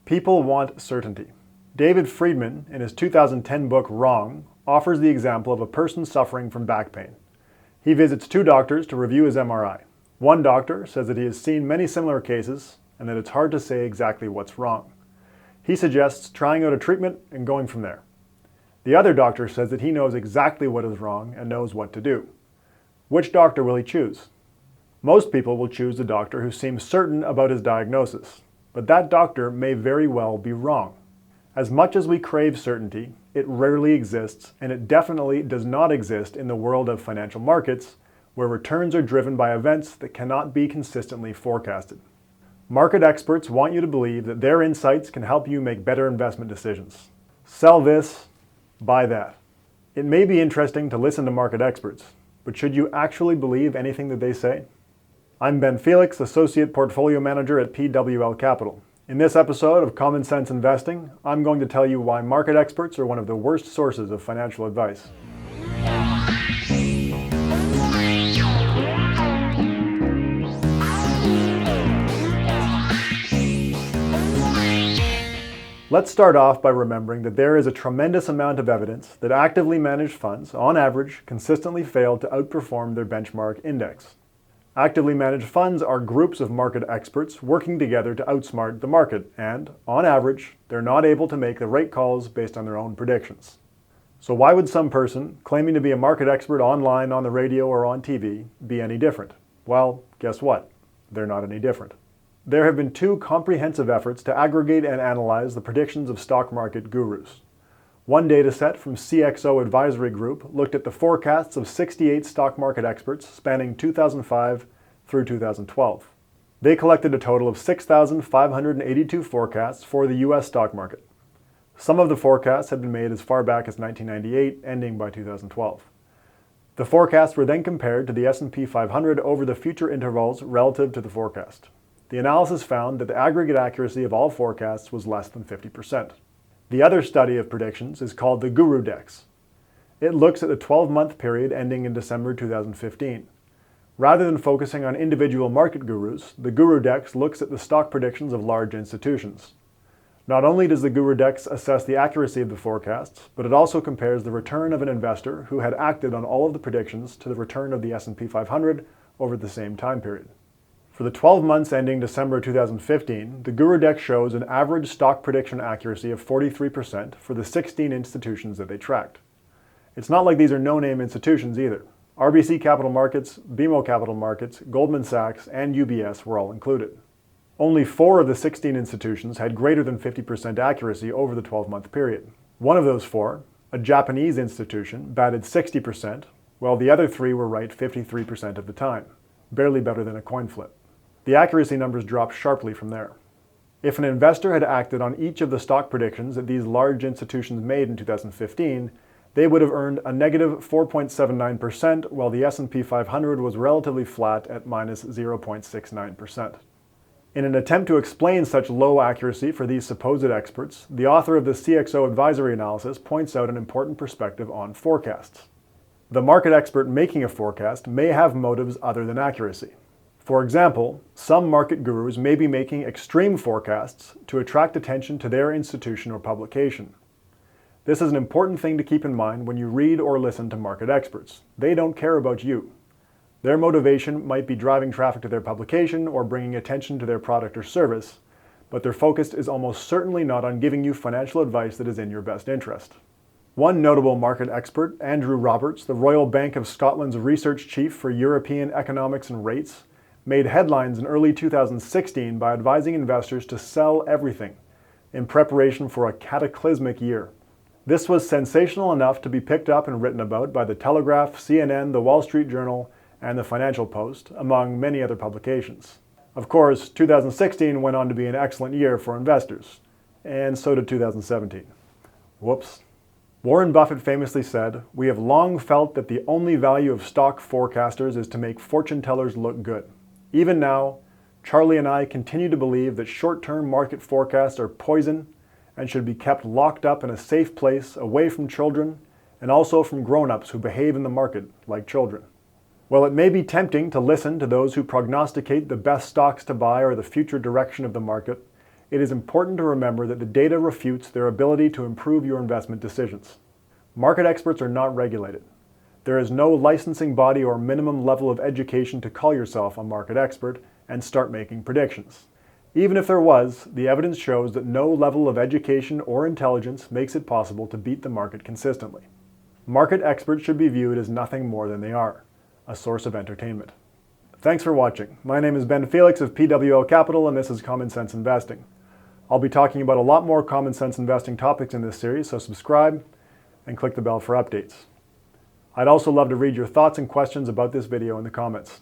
People want certainty. David Friedman, in his 2010 book Wrong, offers the example of a person suffering from back pain. He visits two doctors to review his MRI. One doctor says that he has seen many similar cases and that it's hard to say exactly what's wrong. He suggests trying out a treatment and going from there. The other doctor says that he knows exactly what is wrong and knows what to do. Which doctor will he choose? Most people will choose the doctor who seems certain about his diagnosis, but that doctor may very well be wrong. As much as we crave certainty, it rarely exists, and it definitely does not exist in the world of financial markets, where returns are driven by events that cannot be consistently forecasted. Market experts want you to believe that their insights can help you make better investment decisions. Sell this, buy that. It may be interesting to listen to market experts, but should you actually believe anything that they say? I'm Ben Felix, Associate Portfolio Manager at PWL Capital. In this episode of Common Sense Investing, I'm going to tell you why market experts are one of the worst sources of financial advice. Let's start off by remembering that there is a tremendous amount of evidence that actively managed funds, on average, consistently fail to outperform their benchmark index. Actively managed funds are groups of market experts working together to outsmart the market, and, on average, they're not able to make the right calls based on their own predictions. So why would some person, claiming to be a market expert online, on the radio, or on TV, be any different? Well, guess what? They're not any different. There have been two comprehensive efforts to aggregate and analyze the predictions of stock market gurus. One dataset from CXO Advisory Group looked at the forecasts of 68 stock market experts spanning 2005 through 2012. They collected a total of 6,582 forecasts for the US stock market. Some of the forecasts had been made as far back as 1998, ending by 2012. The forecasts were then compared to the S&P 500 over the future intervals relative to the forecast. The analysis found that the aggregate accuracy of all forecasts was less than 50%. The other study of predictions is called the Guru Dex. It looks at the 12-month period ending in December 2015. Rather than focusing on individual market gurus, the Guru Dex looks at the stock predictions of large institutions. Not only does the Guru Dex assess the accuracy of the forecasts, but it also compares the return of an investor who had acted on all of the predictions to the return of the S&P 500 over the same time period. For the 12 months ending December 2015, the Guru Dex shows an average stock prediction accuracy of 43% for the 16 institutions that they tracked. It's not like these are no-name institutions either. RBC Capital Markets, BMO Capital Markets, Goldman Sachs, and UBS were all included. Only 4 of the 16 institutions had greater than 50% accuracy over the 12-month period. One of those 4, a Japanese institution, batted 60%, while the other 3 were right 53% of the time, barely better than a coin flip. The accuracy numbers dropped sharply from there. If an investor had acted on each of the stock predictions that these large institutions made in 2015, they would have earned a negative 4.79%, while the S&P 500 was relatively flat at minus 0.69%. In an attempt to explain such low accuracy for these supposed experts, the author of the CXO Advisory Analysis points out an important perspective on forecasts. The market expert making a forecast may have motives other than accuracy. For example, some market gurus may be making extreme forecasts to attract attention to their institution or publication. This is an important thing to keep in mind when you read or listen to market experts. They don't care about you. Their motivation might be driving traffic to their publication or bringing attention to their product or service, but their focus is almost certainly not on giving you financial advice that is in your best interest. One notable market expert, Andrew Roberts, the Royal Bank of Scotland's research chief for European economics and rates, made headlines in early 2016 by advising investors to sell everything in preparation for a cataclysmic year. This was sensational enough to be picked up and written about by The Telegraph, CNN, The Wall Street Journal, and The Financial Post, among many other publications. Of course, 2016 went on to be an excellent year for investors, and so did 2017. Whoops. Warren Buffett famously said, "We have long felt that the only value of stock forecasters is to make fortune tellers look good. Even now, Charlie and I continue to believe that short-term market forecasts are poison and should be kept locked up in a safe place away from children and also from grown-ups who behave in the market like children." While it may be tempting to listen to those who prognosticate the best stocks to buy or the future direction of the market, it is important to remember that the data refutes their ability to improve your investment decisions. Market experts are not regulated. There is no licensing body or minimum level of education to call yourself a market expert and start making predictions. Even if there was, the evidence shows that no level of education or intelligence makes it possible to beat the market consistently. Market experts should be viewed as nothing more than they are, a source of entertainment. Thanks for watching. My name is Ben Felix of PWL Capital, and this is Common Sense Investing. I'll be talking about a lot more common sense investing topics in this series, so subscribe and click the bell for updates. I'd also love to read your thoughts and questions about this video in the comments.